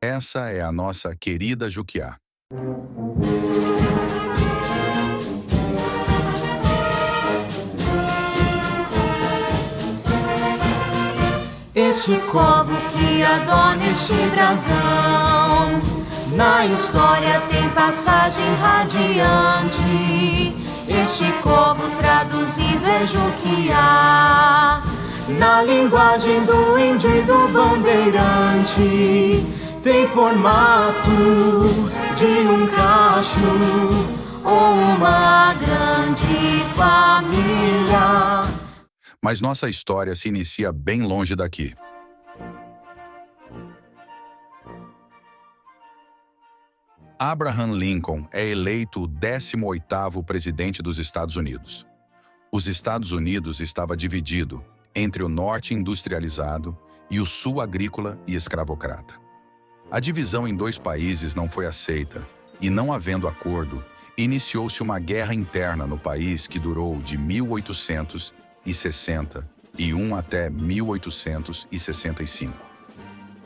Essa é a nossa querida Juquiá. Este covo que adorna este brasão, na história tem passagem radiante. Este covo traduzido é Juquiá, na linguagem do índio e do bandeirante. Tem formato de um cacho ou uma grande família. Mas nossa história se inicia bem longe daqui. Abraham Lincoln é eleito o 18º presidente dos Estados Unidos. Os Estados Unidos estava dividido entre o norte industrializado e o sul agrícola e escravocrata. A divisão em dois países não foi aceita e, não havendo acordo, iniciou-se uma guerra interna no país que durou de 1861 até 1865.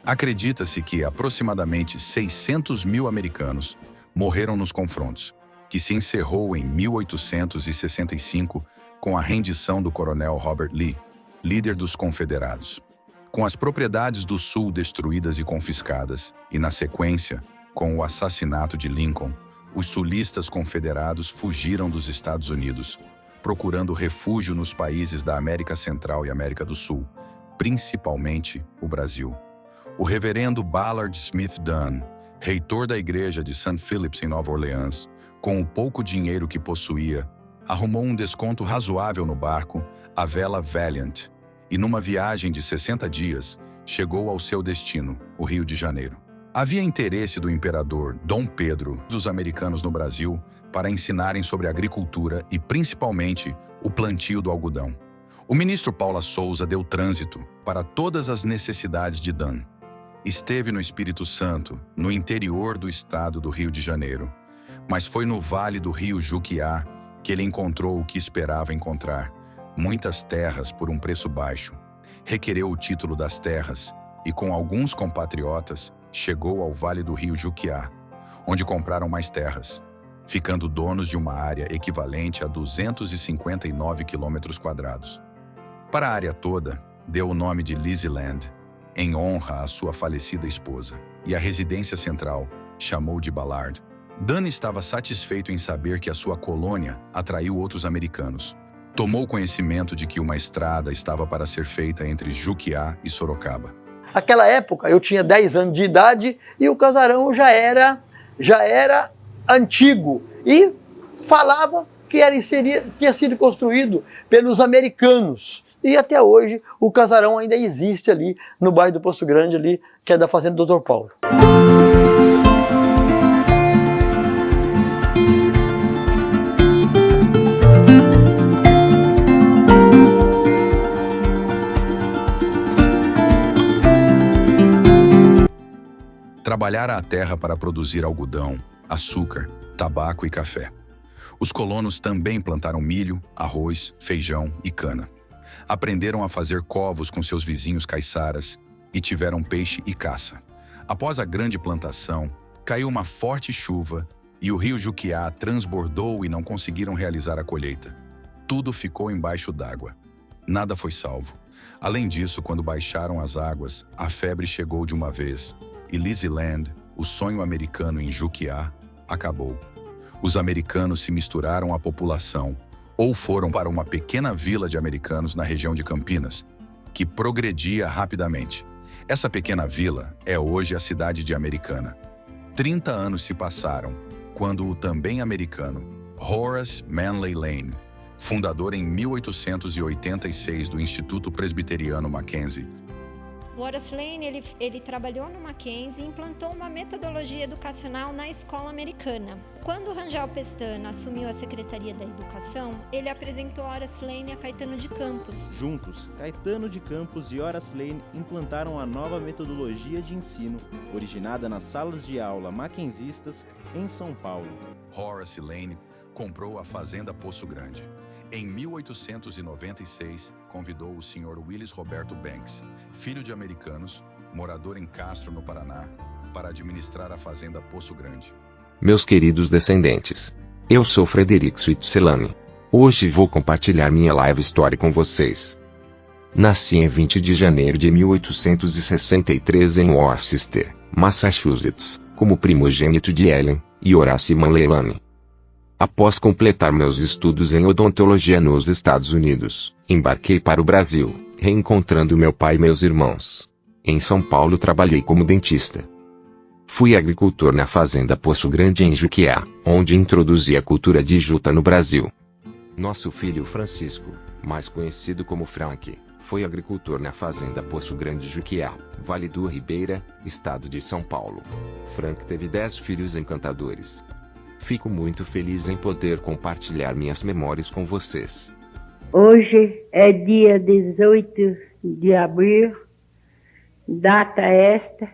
Acredita-se que aproximadamente 600 mil americanos morreram nos confrontos, que se encerrou em 1865 com a rendição do coronel Robert Lee, líder dos confederados. Com as propriedades do sul destruídas e confiscadas, e na sequência, com o assassinato de Lincoln, os sulistas confederados fugiram dos Estados Unidos, procurando refúgio nos países da América Central e América do Sul, principalmente o Brasil. O reverendo Ballard Smith Dunn, reitor da igreja de St. Philip's em Nova Orleans, com o pouco dinheiro que possuía, arrumou um desconto razoável no barco, a vela Valiant, e numa viagem de 60 dias, chegou ao seu destino, o Rio de Janeiro. Havia interesse do imperador Dom Pedro dos americanos no Brasil para ensinarem sobre agricultura e, principalmente, o plantio do algodão. O ministro Paula Souza deu trânsito para todas as necessidades de Dunn. Esteve no Espírito Santo, no interior do estado do Rio de Janeiro, mas foi no Vale do Rio Juquiá que ele encontrou o que esperava encontrar: muitas terras por um preço baixo. Requereu o título das terras e, com alguns compatriotas, chegou ao Vale do Rio Juquiá, onde compraram mais terras, ficando donos de uma área equivalente a 259 quilômetros quadrados. Para a área toda, deu o nome de Lizzieland, em honra à sua falecida esposa, e a residência central chamou de Ballard. Dunn estava satisfeito em saber que a sua colônia atraiu outros americanos. Tomou conhecimento de que uma estrada estava para ser feita entre Juquiá e Sorocaba. Naquela época, eu tinha 10 anos de idade e o casarão já era antigo e falava que tinha sido construído pelos americanos. E até hoje o casarão ainda existe ali no bairro do Poço Grande, ali, que é da fazenda do Dr. Paulo. Trabalhara a terra para produzir algodão, açúcar, tabaco e café. Os colonos também plantaram milho, arroz, feijão e cana. Aprenderam a fazer covos com seus vizinhos caiçaras e tiveram peixe e caça. Após a grande plantação, caiu uma forte chuva e o rio Juquiá transbordou e não conseguiram realizar a colheita. Tudo ficou embaixo d'água. Nada foi salvo. Além disso, quando baixaram as águas, a febre chegou de uma vez e Lizzieland, o sonho americano em Juquiá, acabou. Os americanos se misturaram à população ou foram para uma pequena vila de americanos na região de Campinas, que progredia rapidamente. Essa pequena vila é hoje a cidade de Americana. 30 anos se passaram quando o também americano Horace Manley Lane, fundador em 1886 do Instituto Presbiteriano Mackenzie. O Horace Lane ele trabalhou no Mackenzie e implantou uma metodologia educacional na escola americana. Quando Rangel Pestana assumiu a Secretaria da Educação, ele apresentou Horace Lane a Caetano de Campos. Juntos, Caetano de Campos e Horace Lane implantaram a nova metodologia de ensino, originada nas salas de aula mackenzistas em São Paulo. Horace Lane comprou a fazenda Poço Grande. Em 1896, convidou o Sr. Willis Roberto Banks, filho de americanos, morador em Castro, no Paraná, para administrar a fazenda Poço Grande. Meus queridos descendentes, eu sou Frederico Switzerlane. Hoje vou compartilhar minha live story com vocês. Nasci em 20 de janeiro de 1863 em Worcester, Massachusetts, como primogênito de Ellen e Horace Manley. Após completar meus estudos em odontologia nos Estados Unidos, embarquei para o Brasil, reencontrando meu pai e meus irmãos. Em São Paulo trabalhei como dentista. Fui agricultor na fazenda Poço Grande em Juquiá, onde introduzi a cultura de juta no Brasil. Nosso filho Francisco, mais conhecido como Frank, foi agricultor na fazenda Poço Grande Juquiá, Vale do Ribeira, estado de São Paulo. Frank teve 10 filhos encantadores. Fico muito feliz em poder compartilhar minhas memórias com vocês. Hoje é dia 18 de abril, data esta,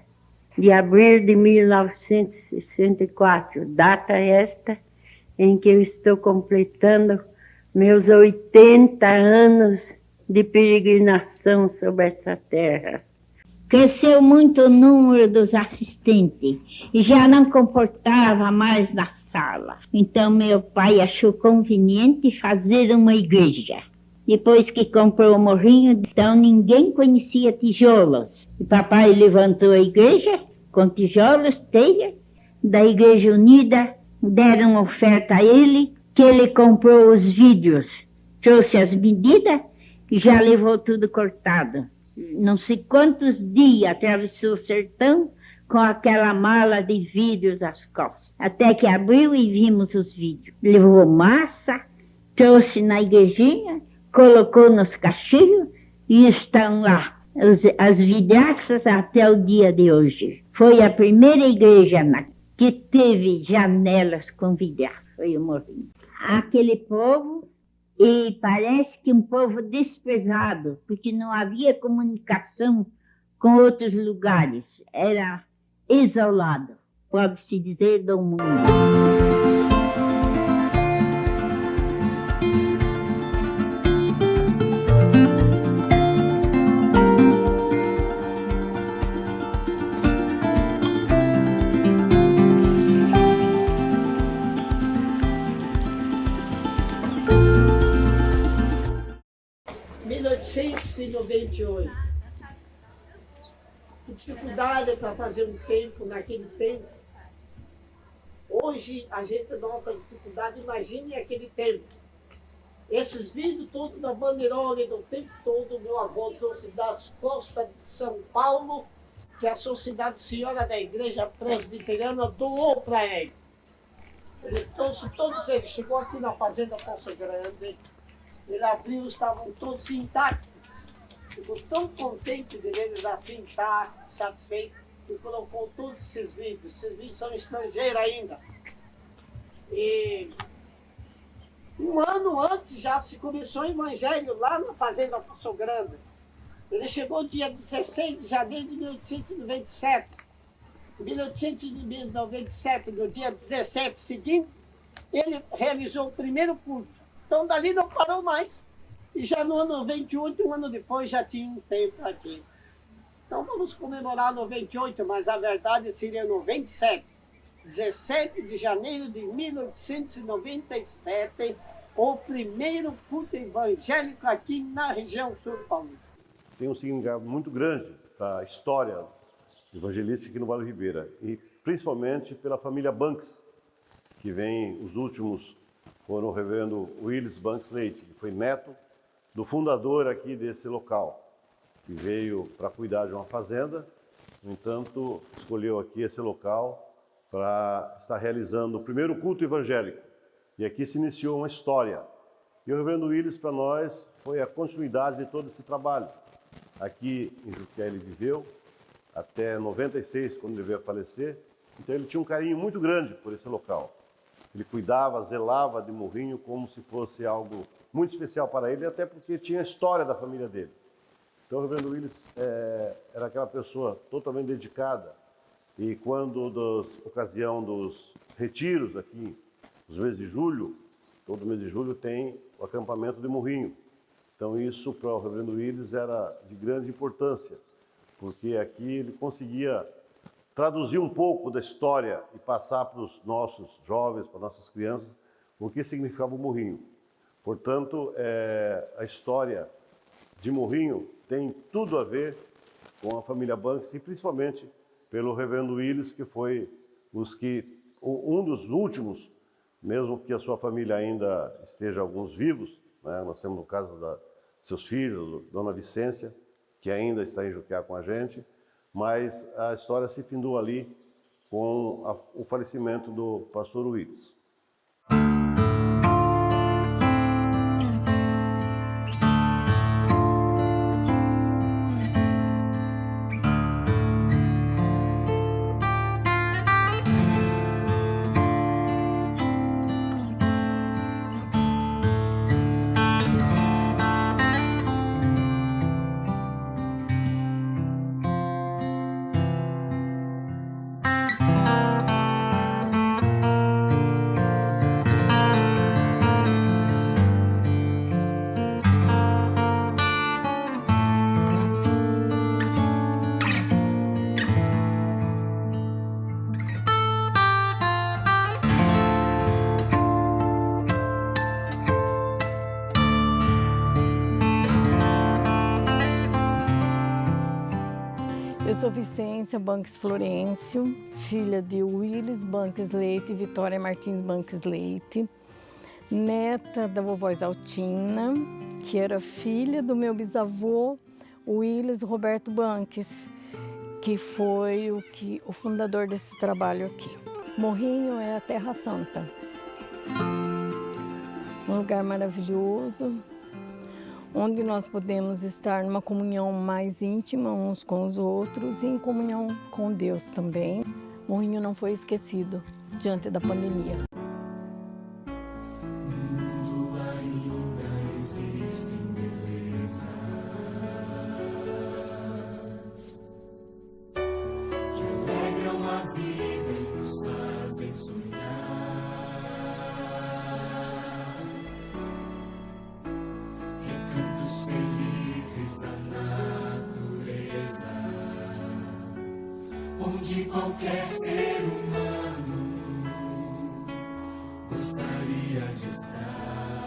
de abril de 1964, data esta em que eu estou completando meus 80 anos de peregrinação sobre essa terra. Cresceu muito o número dos assistentes e já não comportava mais na sala. Então meu pai achou conveniente fazer uma igreja. Depois que comprou o morrinho, então ninguém conhecia tijolos. E papai levantou a igreja com tijolos, telha, da Igreja Unida, deram oferta a ele, que ele comprou os vídeos, trouxe as medidas e já levou tudo cortado. Não sei quantos dias atravessou o sertão com aquela mala de vídeos às costas. Até que abriu e vimos os vídeos. Levou massa, trouxe na igrejinha, colocou nos cachinhos e estão lá, as vidraças até o dia de hoje. Foi a primeira igreja que teve janelas com vidraça, foi o Morrinho. Aquele povo, e parece que um povo desprezado, porque não havia comunicação com outros lugares, era isolado, pode-se dizer, do mundo. 1898. Que dificuldade para fazer um tempo naquele tempo. Hoje a gente nota dificuldade, imagine aquele tempo. Esses vídeos todos da banderola do tempo todo, meu avô trouxe das costas de São Paulo, que a Sociedade Senhora da Igreja Presbiteriana doou para ele. Ele trouxe todos eles, chegou aqui na Fazenda Poço Grande, ele abriu, estavam todos intactos. Ficou tão contente de ver eles assim intactos, satisfeitos, que colocou todos esses vídeos. Esses vídeos são estrangeiros ainda. E um ano antes já se começou o evangelho lá na Fazenda Poço Grande. Ele chegou dia 16 de janeiro de 1897. Em 1897, no dia 17 seguinte, ele realizou o primeiro culto. Então dali não parou mais. E já no ano 98, um ano depois, já tinha um templo aqui. Então vamos comemorar no 28, mas a verdade seria no 27. 17 de janeiro de 1897, o primeiro culto evangélico aqui na região sul paulista. Tem um significado muito grande para a história evangelística aqui no Vale do Ribeira, e principalmente pela família Banks, que vem, os últimos foram o reverendo Willis Banks Leite, que foi neto do fundador aqui desse local, que veio para cuidar de uma fazenda, no entanto, escolheu aqui esse local para estar realizando o primeiro culto evangélico. E aqui se iniciou uma história. E o reverendo Willis, para nós, foi a continuidade de todo esse trabalho. Aqui em Juquiá ele viveu até 96, quando ele veio a falecer. Então ele tinha um carinho muito grande por esse local. Ele cuidava, zelava de Morrinho como se fosse algo muito especial para ele, até porque tinha a história da família dele. Então o reverendo Willis era aquela pessoa totalmente dedicada. E quando, ocasião dos retiros aqui, nos meses de julho, todo mês de julho tem o acampamento de Morrinho. Então isso para o reverendo Willis era de grande importância, porque aqui ele conseguia traduzir um pouco da história e passar para os nossos jovens, para nossas crianças, o que significava o Morrinho. Portanto, a história de Morrinho tem tudo a ver com a família Banks e principalmente pelo reverendo Willis, que foi um dos últimos, mesmo que a sua família ainda esteja alguns vivos, né? Nós temos o caso de seus filhos, Dona Vicência, que ainda está em Juquiá com a gente, mas a história se findou ali com o falecimento do pastor Willis. Eu sou Vicência Banks Florencio, filha de Willis Banks Leite e Vitória Martins Banks Leite, neta da vovó Exaltina, que era filha do meu bisavô Willis Roberto Banks, que foi o fundador desse trabalho aqui. Morrinho é a Terra Santa, um lugar maravilhoso, onde nós podemos estar numa comunhão mais íntima uns com os outros e em comunhão com Deus também. Morrinho não foi esquecido diante da pandemia. No mundo ainda existem belezas que alegram a vida e nos fazem sonhar. Recantos felizes da natureza, onde qualquer ser humano gostaria de estar.